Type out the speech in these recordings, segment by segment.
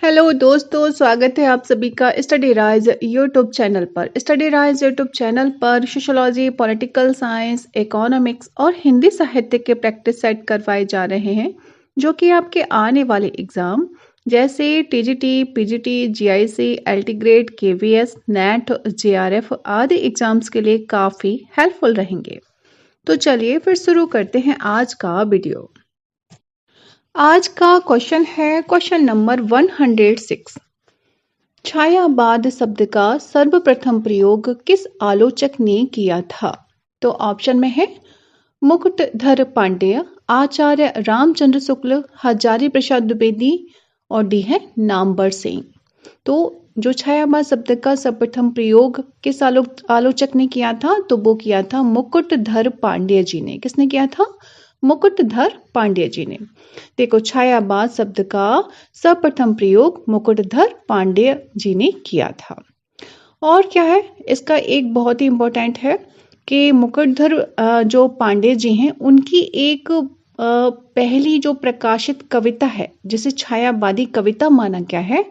Hello दोस्तों, स्वागत है आप सभी का स्टडी राइज यूट्यूब चैनल पर। स्टडी राइज यूट्यूब चैनल पर सोशोलॉजी, पॉलिटिकल साइंस, इकोनॉमिक्स और हिंदी साहित्य के प्रैक्टिस सेट करवाए जा रहे हैं, जो कि आपके आने वाले एग्जाम जैसे TGT, PGT, GIC, LT grade, KVS, net, JRF आदि एग्जाम्स के लिए काफ़ी हेल्पफुल रहेंगे। तो चलिए फिर शुरू करते हैं आज का वीडियो। आज का क्वेश्चन है क्वेश्चन नंबर 106। छायावाद शब्द का सर्वप्रथम प्रयोग किस आलोचक ने किया था? तो ऑप्शन में है मुकुटधर पांडेय, आचार्य रामचंद्र शुक्ल, हजारी प्रसाद द्विवेदी और डी है नामवर सिंह। तो जो छायावाद शब्द का सर्वप्रथम प्रयोग किस आलोचक ने किया था? तो वो किया था मुकुटधर पांडेय जी ने। किसने किया था? मुकुटधर पांडेय जी ने। देखो, छायावाद शब्द का सर्वप्रथम प्रयोग मुकुटधर पांडेय जी ने किया था। और क्या है इसका एक बहुत ही इंपॉर्टेंट है कि मुकुटधर जो पांडेय जी हैं उनकी एक पहली जो प्रकाशित कविता है जिसे छायावादी कविता माना गया है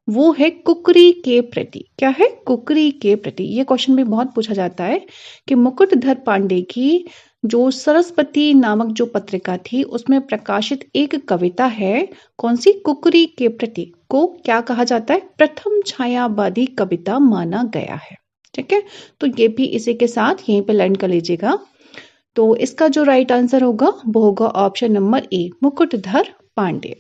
वो है कुकरी के प्रति। क्या है? कुकरी के प्रति। ये क्वेश्चन भी बहुत पूछा जाता है कि मुकुटधर पांडे की जो सरस्वती नामक जो पत्रिका थी उसमें प्रकाशित एक कविता है, कौन सी? कुकरी के प्रति को क्या कहा जाता है? प्रथम छायावादी कविता माना गया है। ठीक है, तो ये भी इसी के साथ यहीं पे लर्न कर लीजिएगा। तो इसका जो राइट आंसर होगा वो होगा option number A, Mukutdhar Pandey.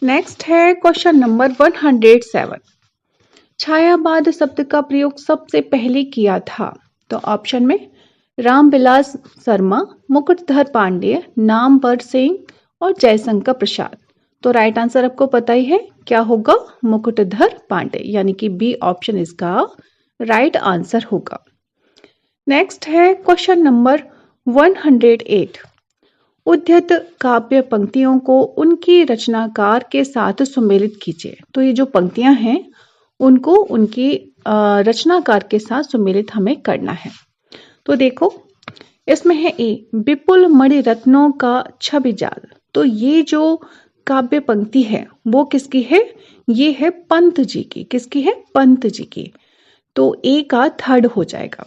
Next है क्वेश्चन नंबर 107। छायावाद शब्द का प्रयोग सबसे पहले किया था? तो ऑप्शन में रामविलास शर्मा, मुकुटधर पांडेय, नामवर सिंह और जयशंकर प्रसाद। तो राइट आंसर आपको पता ही है क्या होगा? मुकुटधर पांडे, यानी कि बी ऑप्शन इसका राइट आंसर होगा। नेक्स्ट है क्वेश्चन नंबर 108। उद्धृत काव्य पंक्तियों को उनकी रचनाकार के साथ सुमेलित कीजिए। तो ये जो पंक्तियां हैं उनको उनकी रचनाकार के साथ सुमेलित हमें करना है। तो देखो, इसमें है ए, विपुल मणि रत्नों का छवि जाल। तो ये जो काव्य पंक्ति है वो किसकी है? ये है पंत जी की। किसकी है? पंत जी की। तो ए का थर्ड हो जाएगा।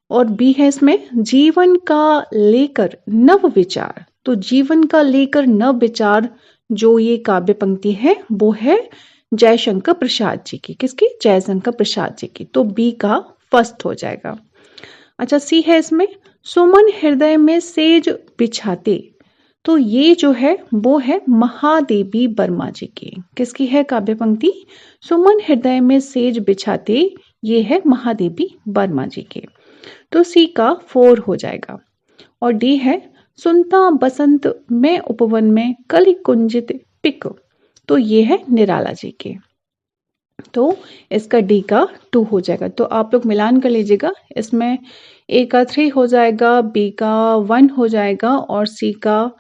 और बी है इसमें जीवन का लेकर नव विचार। तो जीवन का लेकर नव विचार जो ये काव्य पंक्ति है वो है जयशंकर प्रसाद जी की। किसकी? जयशंकर प्रसाद जी की। तो बी का फर्स्ट हो जाएगा। अच्छा, सी है इसमें सुमन हृदय में सेज बिछाते। तो ये जो है वो है महादेवी वर्मा जी की। किसकी है काव्य पंक्ति? सुमन हृदय में सेज बिछाते, ये है महादेवी वर्मा जी की। तो सी का 4 हो जाएगा। और डी है सुनता बसंत में उपवन में कलि कुंजित पिक। तो ये है निराला जी के। तो इसका डी का 2 हो जाएगा। तो आप लोग मिलान कर लीजिएगा। इसमें ए का 3 हो जाएगा, बी का 1 हो जाएगा और सी का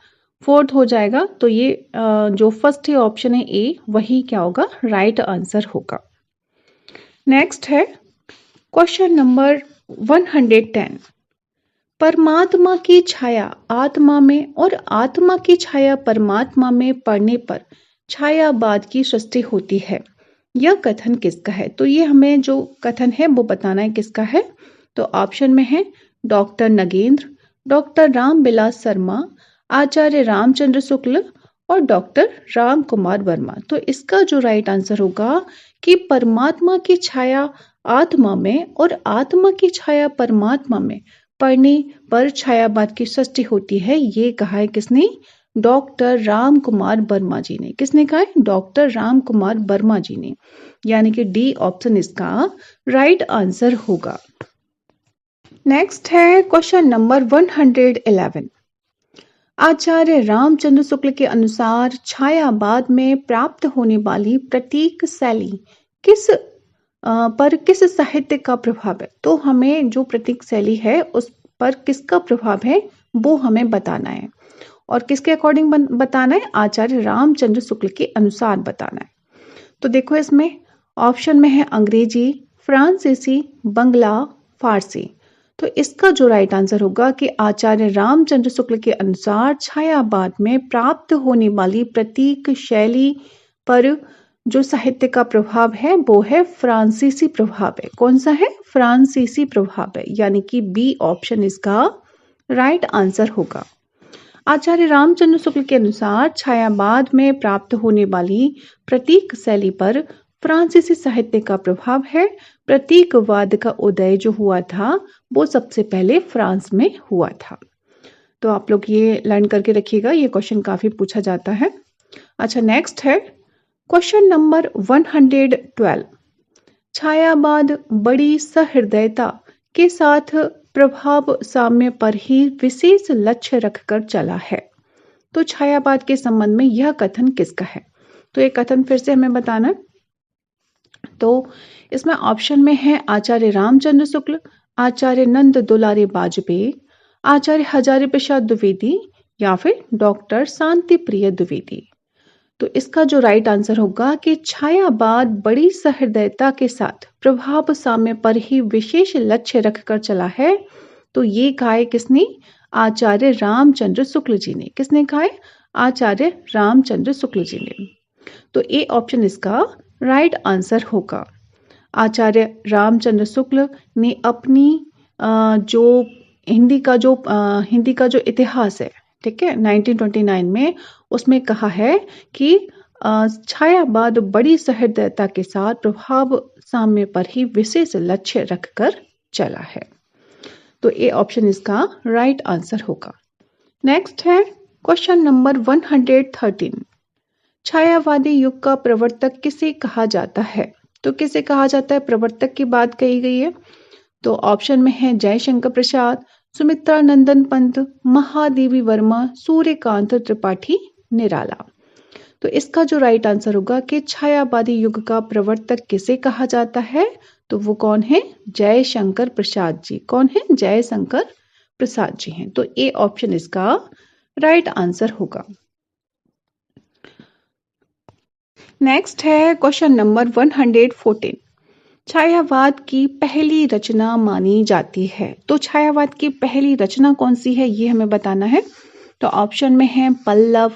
4 हो जाएगा। तो ये जो फर्स्ट ही ऑप्शन है ए, वही क्या होगा? राइट आंसर होगा। नेक्स्ट है क्वेश्चन नंबर 110। परमात्मा की छाया आत्मा में और आत्मा की छाया परमात्मा में पड़ने पर छायावाद की सृष्टि होती है। यह कथन किसका है? तो ये हमें जो कथन है वो बताना है किसका है। तो ऑप्शन में है डॉक्टर नगेंद्र, डॉक्टर रामविलास शर्मा, आचार्य रामचंद्र शुक्ल और डॉक्टर राम कुमार वर्मा। तो इसका जो राइट आंसर होगा कि परमात्मा की छाया आत्मा में और आत्मा की छाया परमात्मा में पड़ने पर छायावाद की सृष्टि होती है। ये कहा है किसने? डॉक्टर राम कुमार वर्मा जी ने। किसने कहा है? डॉक्टर राम कुमार वर्मा जी ने। यानी कि डी ऑप्शन इसका राइट आंसर होगा। नेक्स्ट है क्वेश्चन नंबर 111। आचार्य रामचंद्र शुक्ल के अनुसार छायावाद में प्राप्त होने वाली प्रतीक शैली पर किस साहित्य का प्रभाव है? तो हमें जो प्रतीक शैली है उस पर किसका प्रभाव है वो हमें बताना है। और किसके अकॉर्डिंग बताना है? आचार्य रामचंद्र शुक्ल के अनुसार बताना है। तो देखो, इसमें ऑप्शन में है अंग्रेजी, फ्रांसीसी, बंगला, फारसी। तो इसका जो राइट आंसर होगा कि आचार्य रामचंद्र शुक्ल के अनुसार छायावाद में प्राप्त होने वाली प्रतीक शैली पर जो साहित्य का प्रभाव है वो है फ्रांसीसी प्रभाव है। कौन सा है? फ्रांसीसी प्रभाव है, यानी कि बी ऑप्शन इसका राइट आंसर होगा। आचार्य रामचंद्र शुक्ल के अनुसार छायावाद में प्राप्त होने वाली प्रतीक शैली पर फ्रांसीसी साहित्य का प्रभाव है। प्रतीकवाद का उदय जो हुआ था वो सबसे पहले फ्रांस में हुआ था। तो आप लोग ये लर्न करके रखिएगा, ये क्वेश्चन काफी पूछा जाता है। अच्छा, नेक्स्ट है क्वेश्चन नंबर 112। छायावाद बड़ी सहृदयता के साथ प्रभाव साम्य पर ही विशेष लक्ष्य रखकर चला है। तो छायावाद के संबंध में यह कथन किसका है? तो ये कथन फिर से हमें बताना है। तो इसमें ऑप्शन में है आचार्य रामचंद्र शुक्ल, आचार्य नंद दुलारे वाजपेयी, आचार्य हजारी प्रसाद द्विवेदी या फिर डॉक्टर शांति प्रिय द्विवेदी। तो इसका जो राइट आंसर होगा कि छायावाद बड़ी सहृदयता के साथ प्रभाव साम्य पर ही विशेष लक्ष्य रखकर चला है। तो ये कहा है किसने? आचार्य रामचंद्र शुक्ल जी ने। किसने कहा है? आचार्य रामचंद्र शुक्ल जी ने। तो ए ऑप्शन इसका राइट आंसर होगा। आचार्य रामचंद्र शुक्ल ने अपनी जो हिंदी का जो इतिहास है, ठीक है, 1929 में उसमें कहा है कि छायावाद बड़ी सहृदयता के साथ प्रभाव साम्य पर ही विशेष लक्ष्य रखकर चला है। तो ए ऑप्शन इसका राइट आंसर होगा। नेक्स्ट है क्वेश्चन नंबर 113। छायावादी युग का प्रवर्तक किसे कहा जाता है? तो किसे कहा जाता है? प्रवर्तक की बात कही गई है। तो ऑप्शन में है जयशंकर प्रसाद, सुमित्रा नंदन पंत, महादेवी वर्मा, सूर्यकांत त्रिपाठी, निराला। तो इसका जो राइट आंसर होगा कि छायावादी युग का प्रवर्तक किसे कहा जाता है? तो वो कौन है? जयशंकर प्रसाद जी। कौन है? जयशंकर प्रसाद जी हैं। तो ए ऑप्शन इसका राइट आंसर होगा। नेक्स्ट है क्वेश्चन नंबर 114। छायावाद की पहली रचना मानी जाती है। तो छायावाद की पहली रचना कौन सी है ये हमें बताना है। तो ऑप्शन में है पल्लव,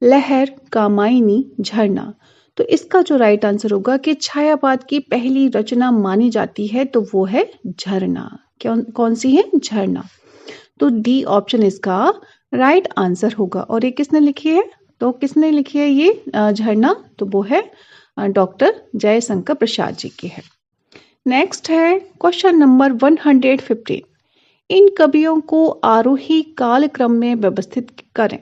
लहर, कामायनी, झरना। तो इसका जो राइट आंसर होगा कि छायावाद की पहली रचना मानी जाती है तो वो है झरना। कौन सी है? झरना। तो डी ऑप्शन इसका राइट आंसर होगा। और ये किसने लिखी है? तो किसने लिखी है ये झरना? तो वो है डॉक्टर जयशंकर प्रसाद जी की है। नेक्स्ट है क्वेश्चन नंबर 115। इन कवियों को आरोही कालक्रम में व्यवस्थित करें।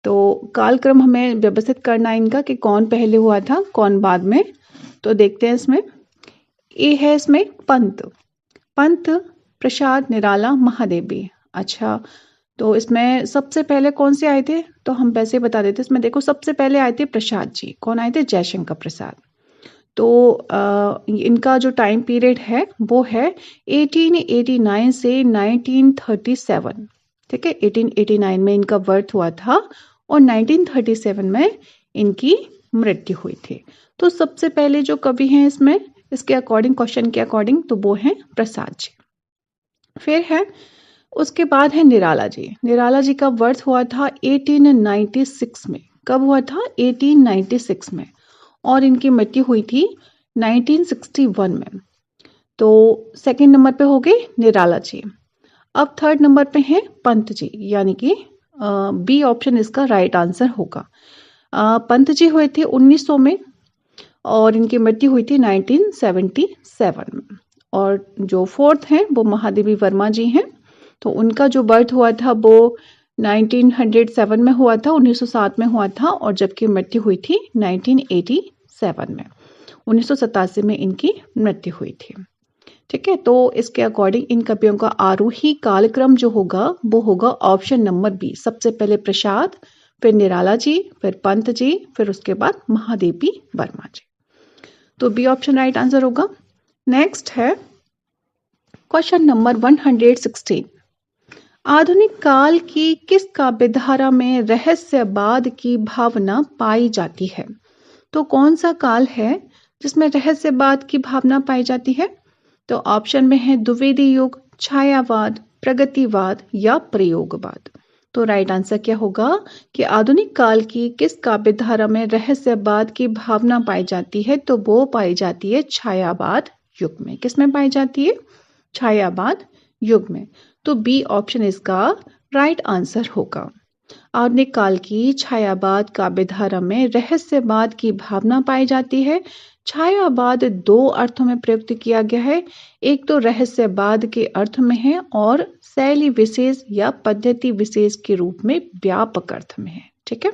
तो कालक्रम हमें व्यवस्थित करना है इनका कि कौन पहले हुआ था कौन बाद में। तो देखते हैं इसमें। ए है इसमें पंत, प्रसाद, निराला, महादेवी। अच्छा, तो इसमें सबसे पहले कौन से आए थे? तो हम वैसे बता देते। इसमें देखो सबसे पहले आए थे प्रसाद जी। कौन आए थे? जयशंकर प्रसाद। तो इनका जो टाइम पीरियड है वो है 1889 से 1937। ठीक है, 1889 में इनका बर्थ हुआ था और 1937 में इनकी मृत्यु हुई थी। तो सबसे पहले जो कवि हैं इसमें, इसके अकॉर्डिंग, क्वेश्चन के अकॉर्डिंग, तो वो हैं प्रसाद जी। फिर है उसके बाद है निराला जी। निराला जी का बर्थ हुआ था 1896 में। कब हुआ था? 1896 में। और इनकी मृत्यु हुई थी 1961 में। तो सेकंड नंबर पे हो गए निराला जी। अब थर्ड नंबर पे हैं पंत जी, यानी कि बी ऑप्शन इसका राइट आंसर होगा। पंत जी हुए थे 1900 में और इनकी मृत्यु हुई थी 1977 में। और जो फोर्थ हैं वो महादेवी वर्मा जी हैं। तो उनका जो बर्थ हुआ था वो 1907 में हुआ था, 1907 में हुआ था, और जबकि मृत्यु हुई थी 1987 में, 1987 में इनकी मृत्यु हुई थी। ठीक है, तो इसके अकॉर्डिंग इन कवियों का आरोही कालक्रम जो होगा वो होगा ऑप्शन नंबर बी। सबसे पहले प्रसाद, फिर निराला जी, फिर पंत जी, फिर उसके बाद महादेवी वर्मा जी। तो बी ऑप्शन राइट आंसर होगा। नेक्स्ट है क्वेश्चन नंबर 116। आधुनिक काल की किस काव्य धारा में रहस्यवाद की भावना पाई जाती है? तो कौन सा काल है जिसमें रहस्यवाद की भावना पाई जाती है? तो ऑप्शन में है द्विवेदी युग, छायावाद, प्रगतिवाद या प्रयोगवाद। तो राइट आंसर क्या होगा कि आधुनिक काल की किस काव्य धारा में रहस्यवाद की भावना पाई जाती है? तो वो पाई जाती है छायावाद युग में। किसमें पाई जाती है? छायावाद युग में। तो बी ऑप्शन इसका राइट आंसर होगा। आधुनिक काल की छायावाद काव्यधारा में रहस्यवाद की भावना पाई जाती है। छायावाद दो अर्थों में प्रयुक्त किया गया है। एक तो रहस्यवाद के अर्थ में है और शैली विशेष या पद्धति विशेष के रूप में व्यापक अर्थ में है। ठीक है,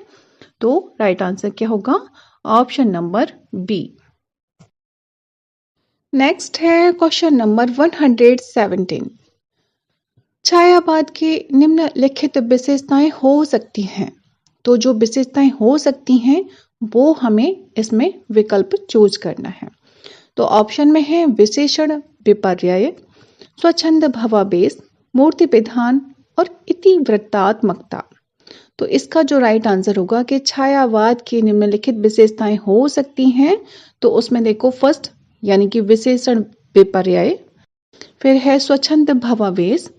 तो राइट आंसर क्या होगा? Option number B. नेक्स्ट है क्वेश्चन नंबर 117। छायावाद की निम्नलिखित विशेषताएं हो सकती हैं। तो जो विशेषताएं हो सकती हैं वो हमें इसमें विकल्प चूज करना है। तो ऑप्शन में है विशेषण विपर्यय, स्वच्छंद भावावेश, मूर्ति विधान और इतिवृत्तात्मकता। तो इसका जो राइट आंसर होगा कि छायावाद की निम्नलिखित विशेषताएं हो सकती हैं। तो उसमें देखो फर्स्ट यानी कि विशेषण विपर्यय, फिर है स्वच्छंद भावावेश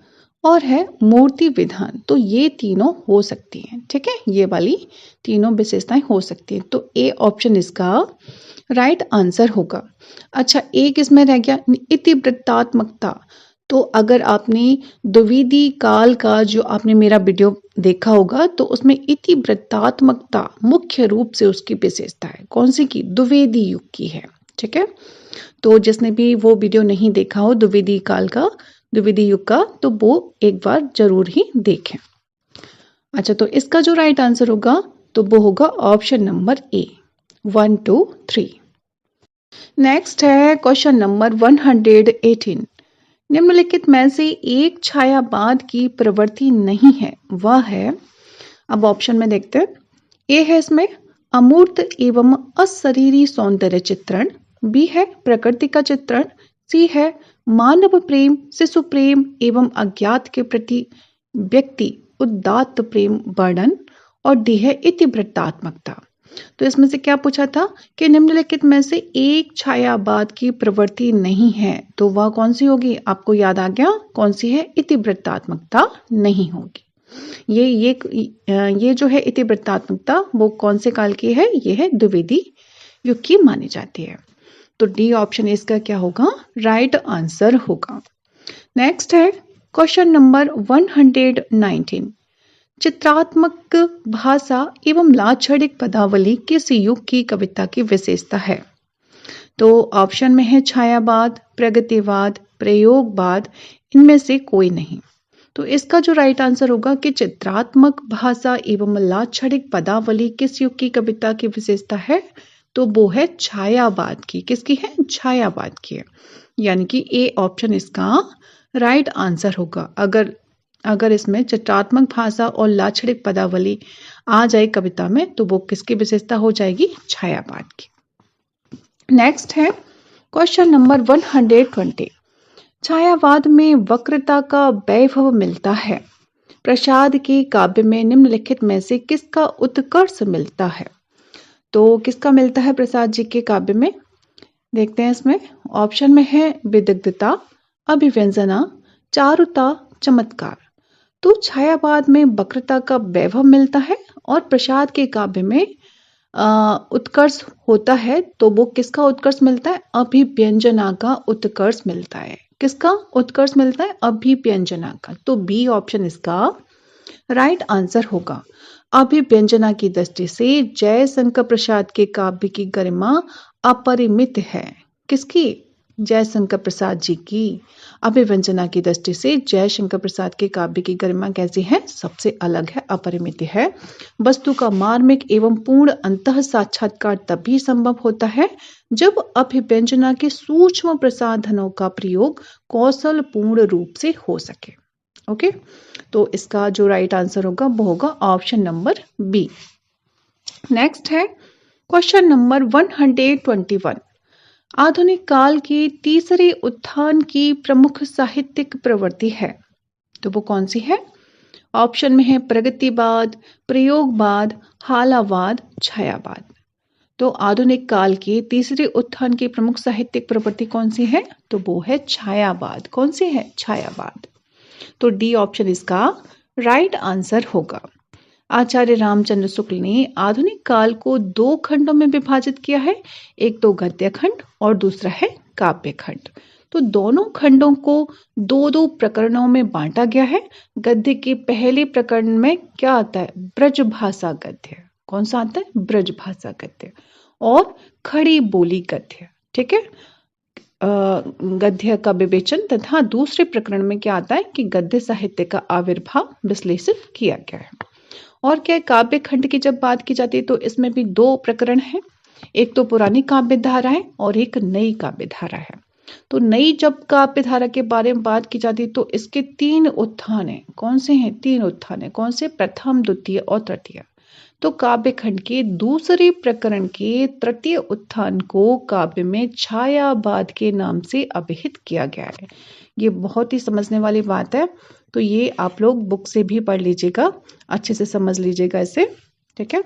और है मूर्ति विधान। तो ये तीनों हो सकती हैं। ठीक है, ये वाली तीनों विशेषताएं हो सकती हैं। तो ए ऑप्शन इसका राइट आंसर होगा। अच्छा, एक इसमें रह गया इतिवृत्तात्मकता। तो अगर आपने द्विवेदी काल का जो आपने मेरा वीडियो देखा होगा तो उसमें इतिवृत्तात्मकता मुख्य रूप से उसकी विशेषता है। कौन सी की? द्विवेदी युग की है। ठीक है, तो जिसने भी वो वीडियो नहीं देखा हो द्विवेदी काल का, द्विवेदी युग का, तो वो एक बार जरूर ही देखें। अच्छा, तो इसका जो राइट आंसर होगा तो वो होगा ऑप्शन नंबर ए, 1, 2, 3। नेक्स्ट है क्वेश्चन नंबर 118। निम्नलिखित में से एक छायावाद की प्रवृत्ति नहीं है, वह है। अब ऑप्शन में देखते हैं। ए है इसमें अमूर्त एवं अशरीरी सौंदर्य चित्रण, बी है प्रकृति का चित्रण, सी है मानव प्रेम, शिशु प्रेम एवं अज्ञात के प्रति व्यक्ति उदात्त प्रेम वर्णन, और डी है इतिवृत्तात्मकता। तो इसमें से क्या पूछा था कि निम्नलिखित में से एक छायावाद की प्रवृत्ति नहीं है, तो वह कौन सी होगी? आपको याद आ गया कौन सी है? इतिवृत्तात्मकता नहीं होगी। ये जो है इतिवृत्तात्मकता वो कौन से काल की है? ये है द्विवेदी युग की मानी जाती है। तो डी ऑप्शन इसका क्या होगा? राइट आंसर होगा। नेक्स्ट है क्वेश्चन नंबर 119। चित्रात्मक भाषा एवं लाक्षणिक पदावली किस युग की कविता की विशेषता है? तो ऑप्शन में है छायावाद, प्रगतिवाद, प्रयोगवाद, इनमें से कोई नहीं। तो इसका जो राइट आंसर होगा कि चित्रात्मक भाषा एवं लाक्षणिक पदावली किस युग की कविता की विशेषता है? तो वो है छायावाद की। किसकी है? छायावाद की है। यानी कि ए ऑप्शन इसका राइट आंसर होगा। अगर इसमें चित्रात्मक भाषा और लाक्षणिक पदावली आ जाए कविता में तो वो किसकी विशेषता हो जाएगी? छायावाद की। नेक्स्ट है क्वेश्चन नंबर 120। छायावाद में वक्रता का वैभव मिलता है। प्रसाद के काव्य में निम्नलिखित में से किसका उत्कर्ष मिलता है? तो किसका मिलता है प्रसाद जी के काव्य में? देखते हैं इसमें। ऑप्शन में है विदग्धता, अभिव्यंजना, चारुता, चमत्कार। तो छायावाद में वक्रता का वैभव मिलता है और प्रसाद के काव्य में उत्कर्ष होता है। तो वो किसका उत्कर्ष मिलता है? अभिव्यंजना का उत्कर्ष मिलता है। किसका उत्कर्ष मिलता है? अभिव्यंजना का। तो बी ऑप्शन इसका राइट आंसर होगा। अभिव्यंजना की दृष्टि से जयशंकर प्रसाद के काव्य की गरिमा अपरिमित है। किसकी? जयशंकर प्रसाद जी की। अभिव्यंजना की दृष्टि से जयशंकर प्रसाद के काव्य की गरिमा कैसी है? सबसे अलग है, अपरिमित है। वस्तु का मार्मिक एवं पूर्ण अंतः साक्षात्कार तभी संभव होता है जब अभिव्यंजना के सूक्ष्म प्रसाधनों का प्रयोग कौशल पूर्ण रूप से हो सके। ओके, तो इसका जो राइट आंसर होगा वो होगा ऑप्शन नंबर बी। नेक्स्ट है क्वेश्चन नंबर 121। आधुनिक काल के तीसरे उत्थान की प्रमुख साहित्यिक प्रवृत्ति है, तो वो कौन सी है? ऑप्शन में है प्रगतिवाद, प्रयोगवाद, हालावाद, छायावाद। तो आधुनिक काल के तीसरे उत्थान की प्रमुख साहित्यिक प्रवृत्ति कौन सी है? तो वो है छायावाद। कौन सी है? छायावाद। तो डी ऑप्शन इसका राइट आंसर होगा। आचार्य रामचंद्र शुक्ल ने आधुनिक काल को 2 खंडों में विभाजित किया है, एक तो गद्य खंड और दूसरा है काव्य खंड। तो दोनों खंडों को 2-2 प्रकरणों में बांटा गया है। गद्य के पहले प्रकरण में क्या आता है? ब्रजभाषा गद्य। कौन सा आता है? ब्रजभाषा गद्य। और खड़ी बोली गद्य। ठीक है, गद्य का विवेचन तथा दूसरे प्रकरण में क्या आता है कि गद्य साहित्य का आविर्भाव विश्लेषित किया गया है। और क्या काव्य खंड की जब बात की जाती है तो इसमें भी 2 प्रकरण हैं, एक तो पुरानी काव्य धारा है और एक नई काव्य धारा है। तो नई जब काव्य धारा के बारे में बात की जाती है तो इसके 3 उत्थान हैं। कौन से हैं? 3 उत्थान हैं। कौन से? प्रथम, द्वितीय और तृतीय। तो काव्य खंड के दूसरे प्रकरण के तृतीय उत्थान को काव्य में छायावाद के नाम से अभिहित किया गया है। ये बहुत ही समझने वाली बात है, तो ये आप लोग बुक से भी पढ़ लीजिएगा, अच्छे से समझ लीजिएगा इसे। ठीक है,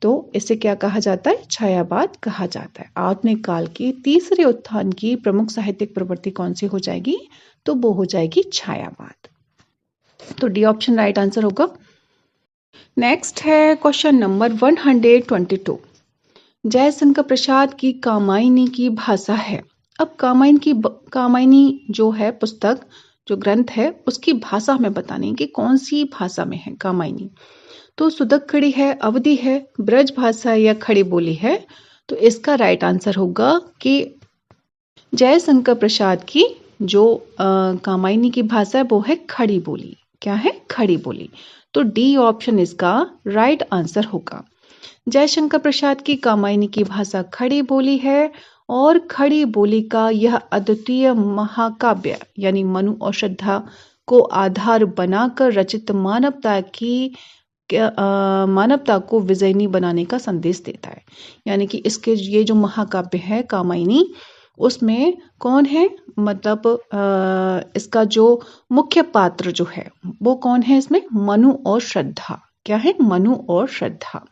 तो इसे क्या कहा जाता है? छायावाद कहा जाता है। आधुनिक काल के तीसरे उत्थान की प्रमुख साहित्यिक प्रवृत्ति कौन सी हो जाएगी? तो वो हो जाएगी छायावाद। तो डी ऑप्शन राइट आंसर होगा। नेक्स्ट है क्वेश्चन नंबर 122। जयशंकर प्रसाद की कामायनी की भाषा है। अब कामायनी जो है पुस्तक, जो ग्रंथ है, उसकी भाषा हमें बतानी है कि कौन सी भाषा में है कामायनी। तो सुदक्खड़ी है, अवधी है, ब्रज भाषा या खड़ी बोली है। तो इसका राइट आंसर होगा कि जयशंकर प्रसाद की जो कामायनी की भाषा है वो है खड़ी बोली। क्या है? खड़ी बोली। तो डी ऑप्शन इसका राइट आंसर होगा। जयशंकर प्रसाद की कामायनी की भाषा खड़ी बोली है और खड़ी बोली का यह अद्वितीय महाकाव्य यानी मनु और श्रद्धा को आधार बनाकर रचित मानवता को विजयनी बनाने का संदेश देता है। यानी कि इसके ये जो महाकाव्य है कामायनी, उसमें कौन है? मतलब इसका जो मुख्य पात्र जो है वो कौन है? इसमें मनु और श्रद्धा। क्या है? मनु और श्रद्धा।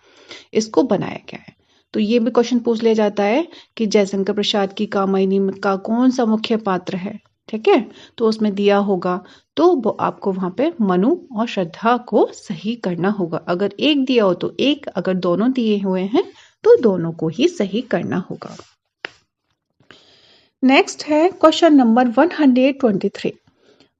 इसको बनाया गया है। तो ये भी क्वेश्चन पूछ लिया जाता है कि जयशंकर प्रसाद की कामायनी का कौन सा मुख्य पात्र है। ठीक है, तो उसमें दिया होगा तो वो आपको वहां पे मनु और श्रद्धा को सही करना होगा। अगर एक दिया हो तो एक, अगर दोनों दिए हुए हैं तो दोनों को ही सही करना होगा। नेक्स्ट है क्वेश्चन नंबर 123।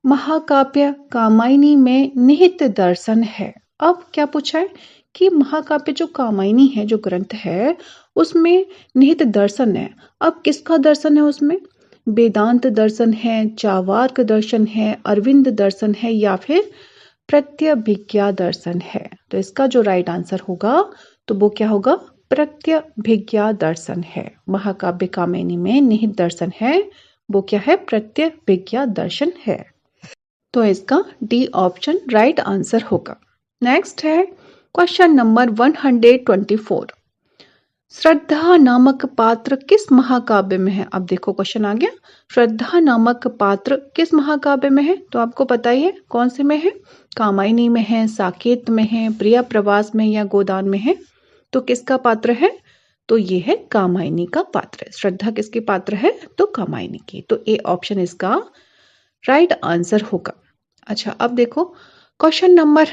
महाकाव्य कामायनी में निहित दर्शन है। अब क्या पूछा है कि महाकाव्य जो कामायनी है, जो ग्रंथ है, उसमें निहित दर्शन है। अब किसका दर्शन है उसमें? वेदांत दर्शन है, चार्वाक दर्शन है, अरविंद दर्शन है या फिर प्रत्यभिज्ञा दर्शन है। तो इसका जो राइट आंसर होगा तो वो क्या होगा? प्रत्यभिज्ञा दर्शन है। महाकाव्य कामायनी में निहित दर्शन है, वो क्या है? प्रत्यभिज्ञा दर्शन है। तो इसका डी ऑप्शन राइट आंसर होगा। नेक्स्ट है क्वेश्चन नंबर 124। श्रद्धा नामक पात्र किस महाकाव्य में है? अब देखो क्वेश्चन आ गया, श्रद्धा नामक पात्र किस महाकाव्य में है? तो आपको पता ही है कौन से में है? कामायनी में है, साकेत में है, प्रिया प्रवास में या गोदान में है। तो किसका पात्र है? तो ये है कामायनी का पात्र। श्रद्धा किसकी पात्र है? तो कामायनी की। तो ए ऑप्शन इसका राइट आंसर होगा। अच्छा, अब देखो क्वेश्चन नंबर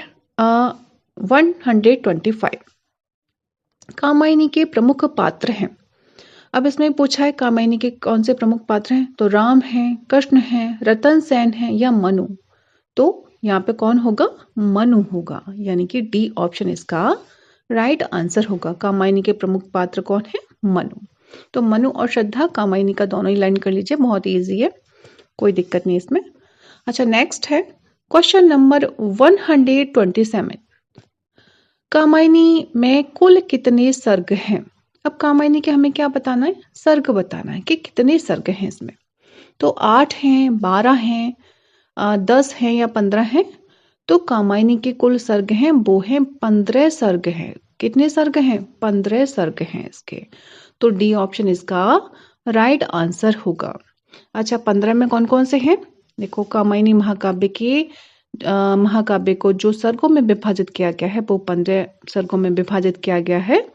125। कामायनी के प्रमुख पात्र हैं। अब इसमें पूछा है कामायनी के कौन से प्रमुख पात्र हैं? तो राम है, कृष्ण है, रतन सेन है या मनु। तो यहाँ पे कौन होगा? मनु होगा। यानी कि डी ऑप्शन इसका राइट आंसर होगा। कामायनी के प्रमुख पात्र कौन है? मनु। तो मनु और श्रद्धा कामायनी का दोनों ही लाइन कर लीजिए, बहुत ईजी है, कोई दिक्कत नहीं इसमें। अच्छा, नेक्स्ट है क्वेश्चन नंबर 127। कामायनी में कुल कितने सर्ग हैं? अब कामायनी के हमें क्या बताना है? सर्ग बताना है कि कितने सर्ग हैं इसमें। तो 8 हैं, 12 हैं, 10 हैं या 15 हैं। तो कामायनी के कुल सर्ग हैं वो हैं 15 सर्ग हैं। कितने सर्ग हैं? 15 सर्ग हैं इसके। तो डी ऑप्शन इसका राइट आंसर होगा। अच्छा, 15 में कौन कौन से हैं? देखो, कामायनी महाकाव्य को जो सर्गों में विभाजित किया गया है वो 15 सर्गों में विभाजित किया गया है।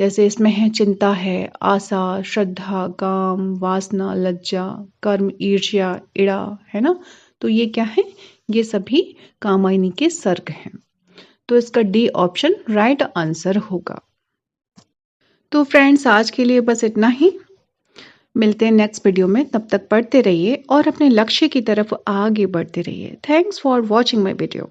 जैसे इसमें है चिंता है, आशा, श्रद्धा, काम, वासना, लज्जा, कर्म, ईर्ष्या, इड़ा, है ना। तो ये क्या है? ये सभी कामायनी के सर्ग हैं। तो इसका डी ऑप्शन राइट आंसर होगा। तो फ्रेंड्स, आज के लिए बस इतना ही। मिलते हैं नेक्स्ट वीडियो में। तब तक पढ़ते रहिए और अपने लक्ष्य की तरफ आगे बढ़ते रहिए। Thanks for watching my video.